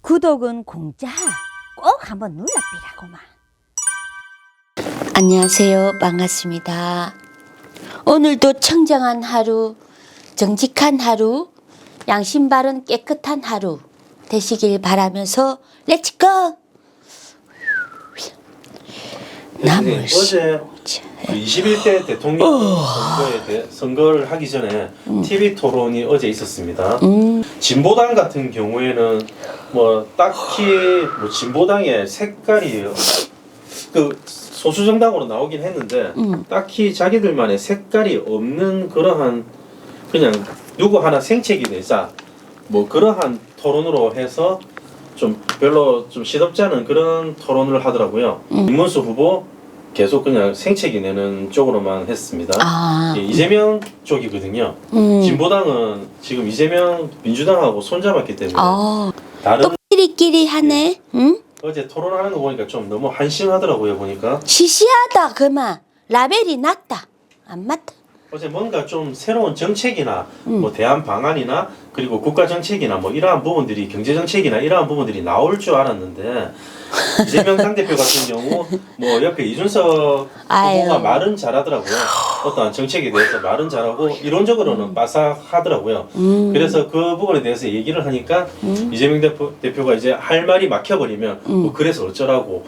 구독은 공짜. 꼭 한번 눌러비라고만. 안녕하세요. 반갑습니다. 오늘도 청정한 하루, 정직한 하루, 양심 바른 깨끗한 하루 되시길 바라면서 렛츠고! 네, 어제 21대 대통령 선거를 하기 전에 TV 토론이 어제 있었습니다. 진보당 같은 경우에는 뭐 딱히 뭐 진보당의 색깔이 그 소수 정당으로 나오긴 했는데 딱히 자기들만의 색깔이 없는 그러한 그냥 누구 하나 생채기 내자 뭐 그러한 토론으로 해서 좀 별로 좀 시덥지 않은 그런 토론을 하더라고요. 김문수 후보 계속 그냥 생채기 내는 쪽으로만 했습니다. 예, 이재명 쪽이거든요. 진보당은 지금 이재명 민주당하고 손잡았기 때문에 다른 또 끼리끼리 하네. 응? 어제 토론하는 거 보니까 좀 너무 한심하더라고요. 보니까 시시하다 그만. 라벨이 낮다. 안 맞다. 어제 뭔가 좀 새로운 정책이나 뭐 대안 방안이나 그리고 국가 정책이나 뭐 이러한 부분들이 경제 정책이나 이러한 부분들이 나올 줄 알았는데 이재명 당대표 같은 경우 뭐 옆에 이준석 후보가 말은 잘하더라고요. 어떠한 정책에 대해서 말은 잘하고 이론적으로는 빠삭하더라고요. 그래서 그 부분에 대해서 얘기를 하니까 이재명 대표가 이제 할 말이 막혀버리면 뭐 그래서 어쩌라고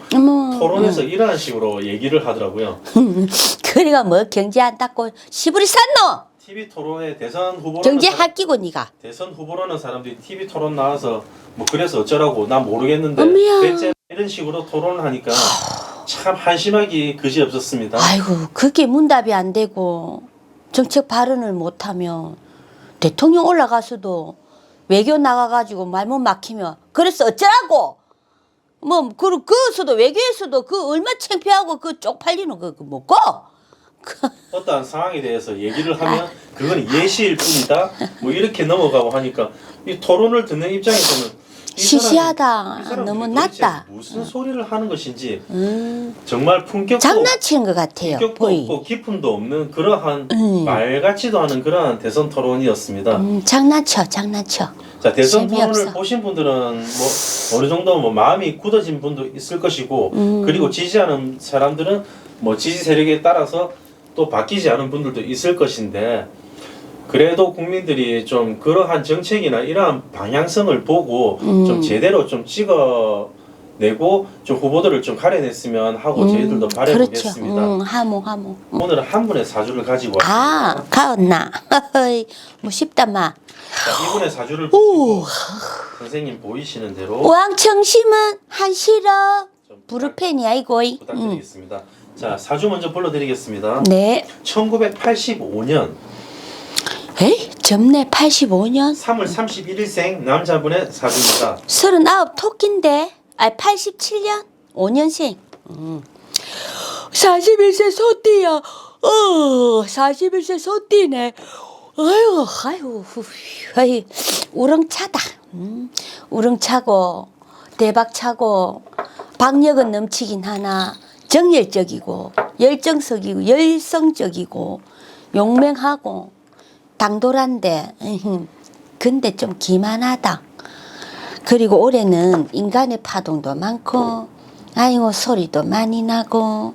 토론에서 이러한 식으로 얘기를 하더라고요. 그래가 뭐 경제 안 닦고 시부리 샀노? TV 토론에 대선 후보로 경제 합기고 니가. 대선 후보라는 사람들이 TV 토론 나와서 뭐 그래서 어쩌라고 난 모르겠는데 어머야. 대체 이런 식으로 토론을 하니까 참 한심하기 그지없었습니다. 아이고 그게 문답이 안 되고 정책 발언을 못하면 대통령 올라가서도 외교 나가가지고 말못 막히면 그래서 어쩌라고 뭐 그서도 외교에서도 그 얼마 창피하고 그 쪽팔리는 그 뭐고 어떠한 상황에 대해서 얘기를 하면 그건 예시일 뿐이다 뭐 이렇게 넘어가고 하니까 이 토론을 듣는 입장에서는 시시하다. 이 사람들이 너무 도대체 낮다. 무슨 소리를 하는 것인지 정말 품격도 장난치는 것 같아요. 품격도 보이. 없고 기품도 없는 그러한 말 같지도 않은 그러한 대선 토론이었습니다. 장난쳐. 자, 대선 재미없어. 토론을 보신 분들은 뭐 어느 정도 뭐 마음이 굳어진 분도 있을 것이고 그리고 지지하는 사람들은 뭐 지지 세력에 따라서 또 바뀌지 않은 분들도 있을 것인데 그래도 국민들이 좀 그러한 정책이나 이러한 방향성을 보고 좀 제대로 좀 찍어내고 좀 후보들을 좀 가려냈으면 하고 저희들도 바라보겠습니다. 그렇죠. 하모. 오늘은 한 분의 사주를 가지고 왔습니다. 가었나? 뭐 쉽다마. 자, 이분의 사주를 보시고 선생님 보이시는 대로 왕청심은 한시러 좀 부르펜이야 이거. 부탁드리겠습니다. 자, 사주 먼저 불러드리겠습니다. 네. 1985년 에이 젊네 85년. 3월 31일생 남자분의 사주입니다. 39 토끼인데. 87년 5년생. 41세 소띠야. 41세 소띠네. 아유, 우렁차다. 우렁차고, 대박차고, 박력은 넘치긴 하나, 정열적이고, 열성적이고, 용맹하고, 당돌한데, 근데 좀 기만하다. 그리고 올해는 인간의 파동도 많고, 아이고, 소리도 많이 나고,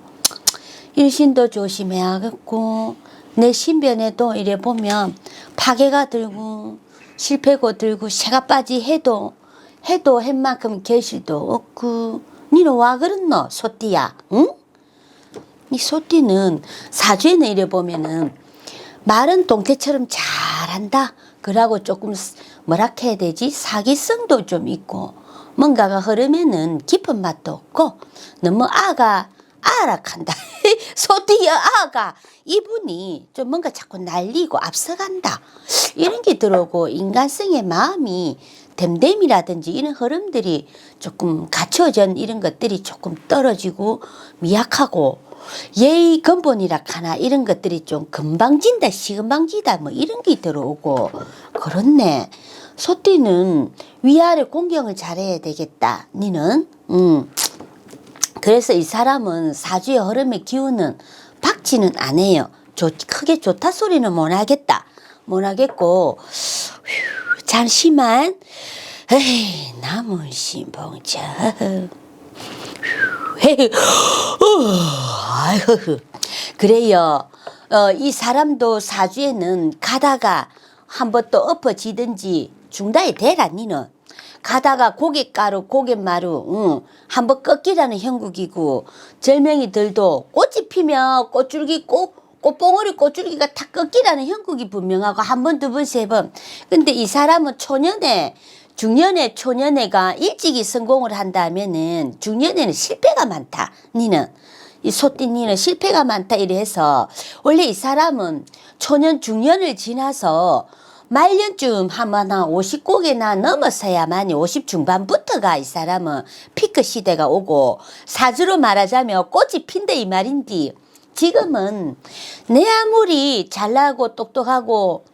일신도 조심해야겠고, 내 신변에도 이래 보면 파괴가 들고 실패고 들고 새가 빠지 해도 햇만큼 계실도 없고 니는 와 그랬노 소띠야 응? 이 소띠는 사주에는 이래 보면은 말은 동태처럼 잘한다 그러고 조금 뭐라 해야 되지 사기성도 좀 있고 뭔가가 흐르면은 깊은 맛도 없고 너무 아락한다. 소띠여 아가 이분이 좀 뭔가 자꾸 날리고 앞서간다. 이런 게 들어오고 인간성의 마음이 댐댐이라든지 이런 흐름들이 조금 갖춰진 이런 것들이 조금 떨어지고 미약하고 예의 근본이라 하나 이런 것들이 좀 금방진다 시금방지다 뭐 이런 게 들어오고 그렇네. 소띠는 위아래 공경을 잘해야 되겠다. 니는 그래서 이 사람은 사주의 흐름의 기운은 박지는 않아요. 크게 좋다 소리는 못 하겠고 잠시만 에이, 남은 신봉자. 아이고. 그래요. 이 사람도 사주에는 가다가 한번 또 엎어지든지 중단이 되라 니는. 가다가 고갯가루 고갯마루 한번 꺾이라는 형국이고 절명이들도 꽃이 피면 꽃줄기 꽃봉오리 꽃줄기가 다 꺾이라는 형국이 분명하고 한 번, 두 번, 세 번. 근데 이 사람은 초년에 중년에 초년에가 일찍이 성공을 한다면은 중년에는 실패가 많다. 니는 이 소띠 니는 실패가 많다 이래서 원래 이 사람은 초년 중년을 지나서 말년쯤 하면 한 50곡이나 넘어서야만이 50 중반부터가 이 사람은 피크 시대가 오고 사주로 말하자면 꽃이 핀다 이 말인데 지금은 내 아무리 잘나고 똑똑하고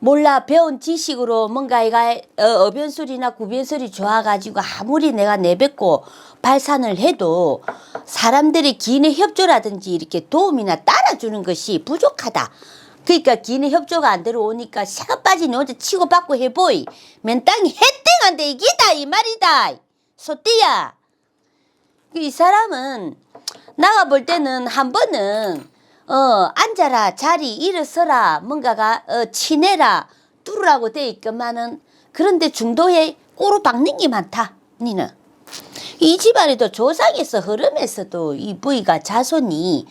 몰라 배운 지식으로 뭔가 이가 어변술이나 구변술이 좋아가지고 아무리 내가 내뱉고 발산을 해도 사람들이 기인의 협조라든지 이렇게 도움이나 따라주는 것이 부족하다. 그러니까 기인의 협조가 안 들어오니까 새가 빠진 혼자 치고받고 해보이. 맨 땅이 해땡한데 이기다 이 말이다. 소띠야. 이 사람은 나가 볼 때는 한 번은 앉아라 자리 일어서라 뭔가가 치내라 뚫으라고 돼 있건만은 그런데 중도에 꼬로 박는 게 많다. 니는 이 집안에도 조상에서 흐름에서도 이 부위가 자손이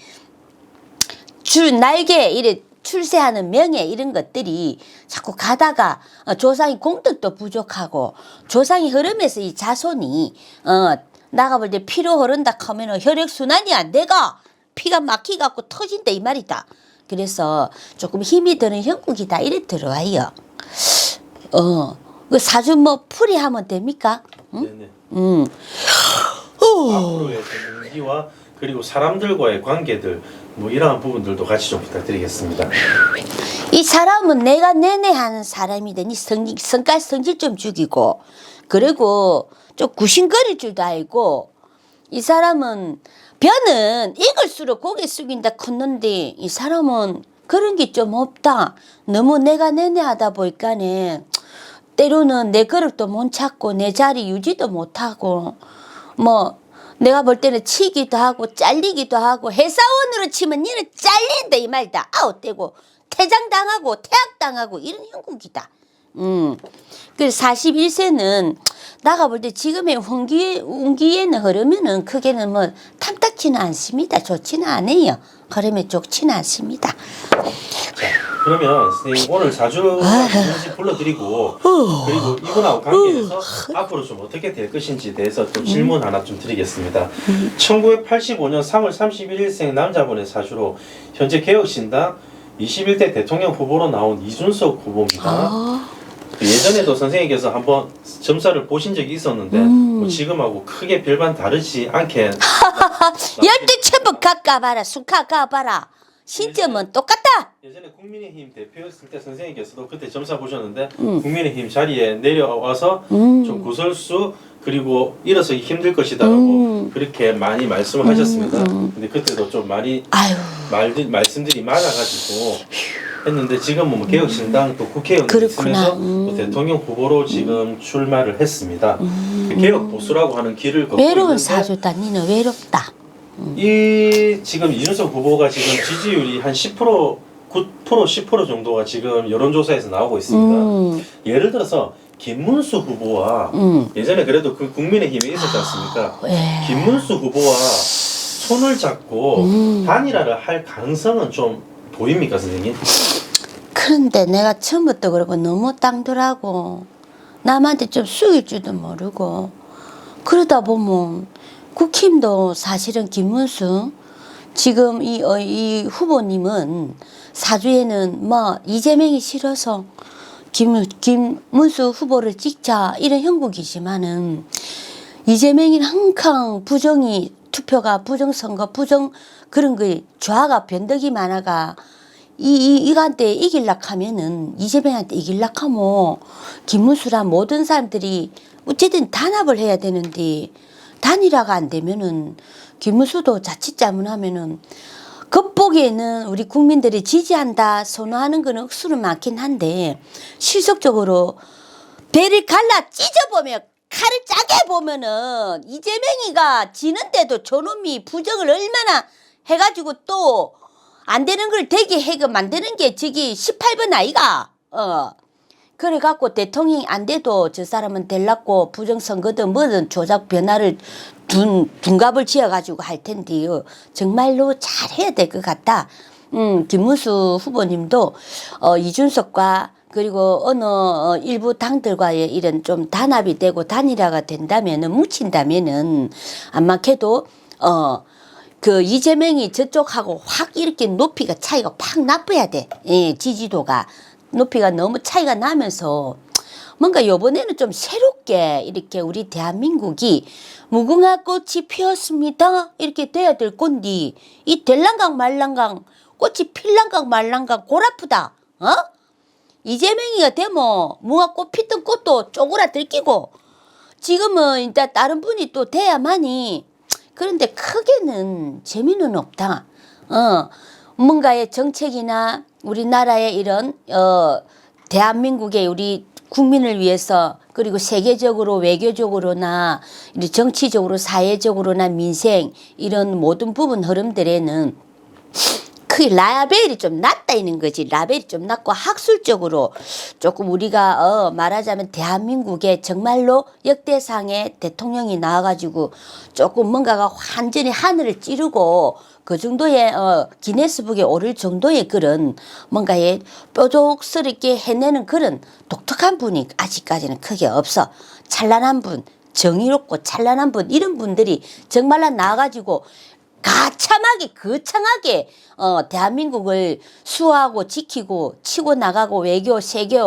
날개 이래 출세하는 명예 이런 것들이 자꾸 가다가 조상이 공덕도 부족하고 조상이 흐름에서 이 자손이 나가볼 때 피로 흐른다 하면 혈액순환이 안 돼가 피가 막히갖고 터진다 이 말이다. 그래서 조금 힘이 드는 형국이다 이래 들어와요. 그 사주 뭐 풀이하면 됩니까? 응? 네네. 앞으로의 운기와 그리고 사람들과의 관계들 뭐 이러한 부분들도 같이 좀 부탁드리겠습니다. 이 사람은 내가 내내 하는 사람이더니 성깔 성질 좀 죽이고 그리고 좀 구신거릴 줄도 알고 이 사람은 벼는 익을수록 고개 숙인다 컸는데 이 사람은 그런 게 좀 없다. 너무 내가 내내 하다 보니까네 때로는 내 그릇도 못 찾고 내 자리 유지도 못하고 뭐 내가 볼 때는 치기도 하고 잘리기도 하고 회사원으로 치면 니는 잘린다 이 말이다. 아웃되고 퇴장당하고 퇴학당하고 이런 형국이다. 그래서 41세는 나가 볼 때 지금의 운기에는 흐르면은 크게는 뭐 탐탁지는 않습니다. 좋지는 않아요. 흐름에 좋지는 않습니다. 자, 그러면 선생님 오늘 사주 한번 불러드리고 그리고 이분하고 관계에서 앞으로 좀 어떻게 될 것인지에 대해서 좀 질문 하나 좀 드리겠습니다. 1985년 3월 31일생 남자분의 사주로 현재 개혁신당 21대 대통령 후보로 나온 이준석 후보입니다. 예전에도 선생님께서 한번 점사를 보신 적이 있었는데 뭐 지금하고 크게 별반 다르지 않게 열대 천번 가까봐라 숙하 가봐라 신점은 똑같다. 예전에 국민의힘 대표였을 때 선생님께서도 그때 점사 보셨는데 국민의힘 자리에 내려와서 좀 구설수 그리고 일어서기 힘들 것이다라고 그렇게 많이 말씀을 하셨습니다. 근데 그때도 좀 많이 말씀들이 많아가지고 했는데 지금은 뭐 개혁신당 또 국회의원 있으면서 또 대통령 후보로 지금 출마를 했습니다. 개혁 보수라고 하는 길을 걷고 외로운 있는데 사주다. 니는 외롭다. 이 지금 이준석 후보가 지금 지지율이 한 10% 9% 10% 정도가 지금 여론조사에서 나오고 있습니다. 예를 들어서 김문수 후보와 예전에 그래도 그 국민의힘에 있었지 않습니까? 김문수 후보와 손을 잡고 단일화를 할 가능성은 좀 보입니까, 선생님? 그런데 내가 처음부터 그러고 너무 땅돌하고 남한테 좀 숙일 줄도 모르고 그러다 보면 국힘도 사실은 김문수 지금 이 후보님은 사주에는 뭐 이재명이 싫어서 김문수 후보를 찍자 이런 형국이지만은 이재명이는 항상 부정이 투표가 부정선거 부정 그런 거 좌가 변덕이 많아가 이한테 이길락 하면은 이재명한테 이길락 하면 김문수랑 모든 사람들이 어쨌든 단합을 해야 되는데 단일화가 안 되면은 김문수도 자칫 잘못하면은 겉보기에는 우리 국민들이 지지한다 선호하는 거는 억수로 많긴 한데 실속적으로 배를 갈라 찢어보면 칼을 짜게 보면은 이재명이가 지는데도 저놈이 부정을 얼마나 해가지고 또 안 되는 걸 되게 해가 만드는 게 저기 18번 아이가. 그래갖고 대통령이 안 돼도 저 사람은 될라고 부정선거든 뭐든 조작 변화를 둔갑을 지어가지고 할 텐데요. 정말로 잘해야 될 것 같다. 김문수 후보님도 이준석과 그리고 어느 일부 당들과의 이런 좀 단합이 되고 단일화가 된다면은 뭉친다면은 아마캐도 그 이재명이 저쪽하고 확 이렇게 높이가 차이가 팍 나빠야 돼. 예, 지지도가 높이가 너무 차이가 나면서 뭔가 요번에는 좀 새롭게 이렇게 우리 대한민국이 무궁화 꽃이 피었습니다 이렇게 돼야 될 건데 이 될랑강 말랑강 꽃이 필랑강 말랑강 골아프다. 이재명이가 되면 무궁화꽃 피던 꽃도 쪼그라들기고 지금은 일단 다른 분이 또 돼야만이 그런데 크게는 재미는 없다. 뭔가의 정책이나 우리나라의 이런 대한민국의 우리 국민을 위해서 그리고 세계적으로 외교적으로나 정치적으로 사회적으로나 민생 이런 모든 부분 흐름들에는 크게 라벨이 좀 낮다 있는 거지. 라벨이 좀 낮고 학술적으로 조금 우리가 말하자면 대한민국에 정말로 역대상의 대통령이 나와가지고 조금 뭔가가 완전히 하늘을 찌르고 그 정도의 기네스북에 오를 정도의 그런 뭔가의 뾰족스럽게 해내는 그런 독특한 분이 아직까지는 크게 없어. 찬란한 분, 정의롭고 찬란한 분 이런 분들이 정말로 나와가지고 가참하게 거창하게 대한민국을 수호하고 지키고 치고 나가고 외교 세계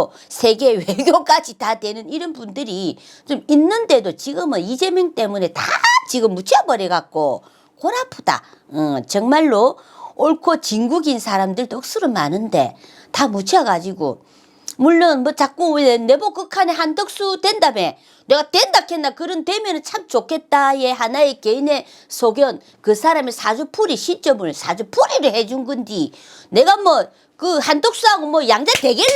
외교까지 다 되는 이런 분들이 좀 있는데도 지금은 이재명 때문에 다 지금 묻혀버려 갖고 골아프다. 정말로 옳고 진국인 사람들도 억수로 많은데 다 묻혀가지고 물론 뭐 자꾸 내부 극한의 한덕수 된다며 내가 된다 했나 그런 되면은 참 좋겠다의 하나의 개인의 소견 그 사람의 사주풀이 시점을 사주풀이를 해준 건디 내가 뭐 그 한덕수하고 뭐 양자 대결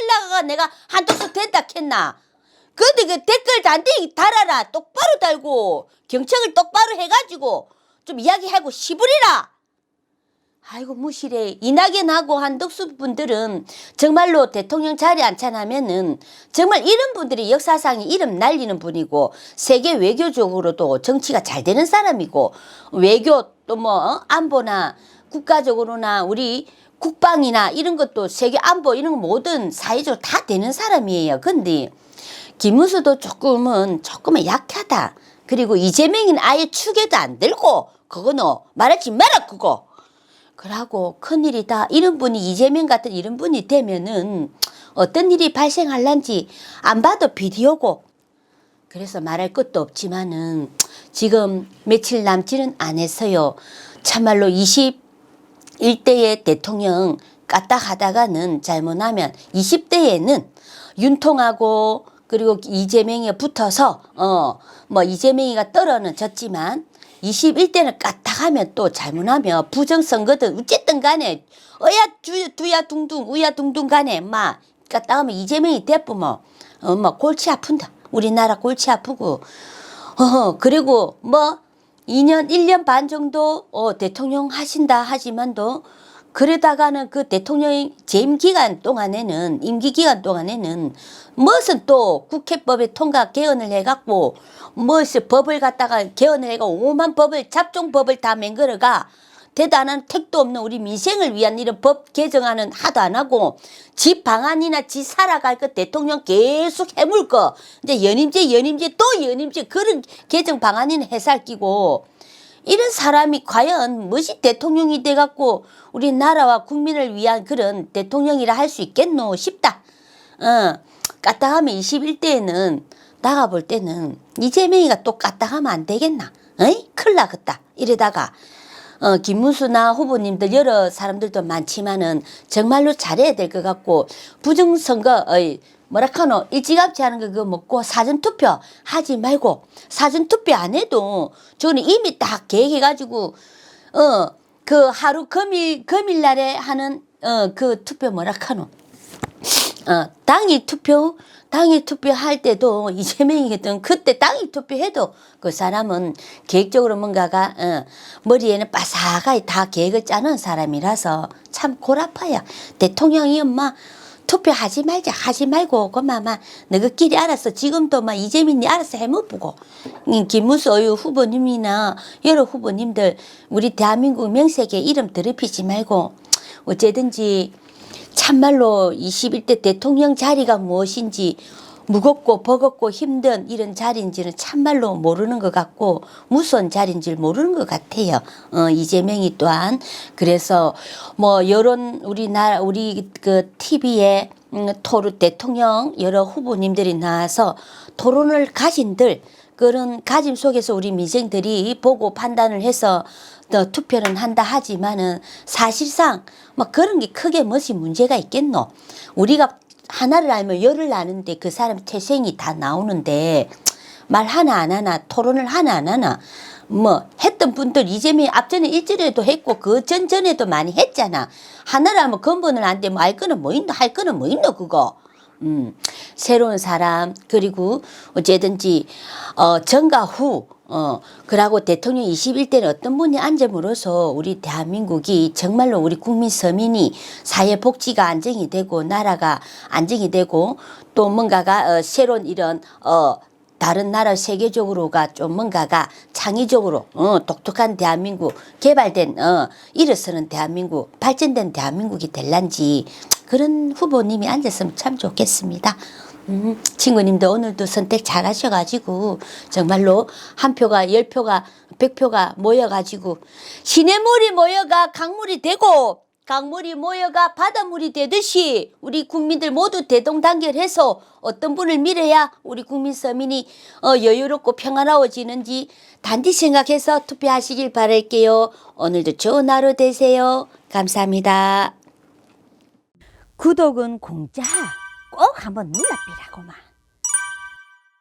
나가가 내가 한덕수 된다 했나 근데 그 댓글 단디 달아라 똑바로 달고 경청을 똑바로 해가지고 좀 이야기하고 시부리라. 아이고 무시래. 이낙연하고 한덕수 분들은 정말로 대통령 자리에 앉혀나면은 정말 이런 분들이 역사상에 이름 날리는 분이고 세계 외교적으로도 정치가 잘 되는 사람이고 외교 또 뭐 안보나 국가적으로나 우리 국방이나 이런 것도 세계 안보 이런 거 모든 사회적으로 다 되는 사람이에요. 근데 김문수도 조금은 약하다. 그리고 이재명이는 아예 축에도 안 들고 그거는 말하지 마라 그거. 그러고 큰일이다. 이런 분이 이재명 같은 이런 분이 되면은 어떤 일이 발생할란지 안 봐도 비디오고 그래서 말할 것도 없지만은 지금 며칠 남지는 않았어요. 참말로 21대의 대통령 까딱하다가는 잘못하면 20대에는 윤통하고 그리고 이재명이 붙어서 뭐 이재명이가 떨어는 졌지만 21대는 까딱하면 또 잘못하면 부정선거든 어쨌든 간에 두야 둥둥 우야 둥둥 간에 막 까딱하면 이재명이 대쁘면 뭐 골치 아픈다. 우리나라 골치 아프고 그리고 뭐 2년 1년 반 정도 대통령 하신다 하지만도 그러다가는 그 대통령의 재임 기간 동안에는 임기 기간 동안에는 무슨 또 국회법에 통과 개헌을 해갖고 무슨 법을 갖다가 개헌을 해가 오만 법을 잡종법을 다 맹글어가 대단한 택도 없는 우리 민생을 위한 이런 법 개정안은 하도 안 하고 지 방안이나 지 살아갈 거 대통령 계속 해물 거 이제 연임제 또 연임제 그런 개정 방안이나 해살 끼고 이런 사람이 과연 무엇이 대통령이 돼갖고 우리나라와 국민을 위한 그런 대통령이라 할 수 있겠노 싶다. 까딱하면 21대에는 나가볼 때는 이재명이가 또 까딱하면 안 되겠나? 큰일 나겠다. 이러다가 김문수나 후보님들 여러 사람들도 많지만은 정말로 잘해야 될 것 같고 부정선거 뭐라카노 일찌감치 하는 거 그거 먹고 사전투표 하지 말고 사전투표 안 해도 저는 이미 딱 계획해가지고 그 하루 금일날에 하는 그 투표 뭐라카노 당일 투표할 때도 이재명이든 그때 당일 투표해도 그 사람은 계획적으로 뭔가가 머리에는 빠삭하게 다 계획을 짜는 사람이라서 참 골아파요. 대통령이 엄마 투표하지 말자 하지 말고 그만 너희끼리 알아서 지금도 막 이재민이 알아서 해먹고 김무수 후보님이나 여러 후보님들 우리 대한민국 명색에 이름 더럽히지 말고 어쨌든지 참말로 21대 대통령 자리가 무엇인지 무겁고 버겁고 힘든 이런 자리인지는 참말로 모르는 것 같고 무서운 자리인지 모르는 것 같아요. 이재명이 또한 그래서 뭐 여론 우리나라 우리 그 TV에 토론 대통령 여러 후보님들이 나와서 토론을 가진들 그런 가짐 속에서 우리 민생들이 보고 판단을 해서 투표는 한다 하지만은 사실상 뭐 그런 게 크게 무엇이 문제가 있겠노? 우리가 하나를 알면 열을 아는데 그 사람 태생이 다 나오는데 말 하나 안 하나 토론을 하나 안 하나 뭐 했던 분들 이재명이 앞전에 일전에도 했고 그 전전에도 많이 했잖아. 하나를 하면 근본을 안 돼. 뭐 알 거는 뭐 있노 할 거는 뭐 있노 그거. 새로운 사람 그리고 어쨌든지 전과 후 그러고 대통령 21대는 어떤 분이 앉음으로써 우리 대한민국이 정말로 우리 국민 서민이 사회복지가 안정이 되고 나라가 안정이 되고 또 뭔가가 새로운 이런 다른 나라 세계적으로가 좀 뭔가가 창의적으로 독특한 대한민국 개발된 일어서는 대한민국 발전된 대한민국이 될란지 그런 후보님이 앉았으면 참 좋겠습니다. 친구님도 오늘도 선택 잘 하셔가지고 정말로 한 표가 10표가 100표가 모여가지고 시냇물이 모여가 강물이 되고 강물이 모여가 바닷물이 되듯이 우리 국민들 모두 대동단결해서 어떤 분을 밀어야 우리 국민 서민이 여유롭고 평안하워지는지 단디 생각해서 투표하시길 바랄게요. 오늘도 좋은 하루 되세요. 감사합니다. 구독은 공짜. 꼭 한번 눌러비라고만.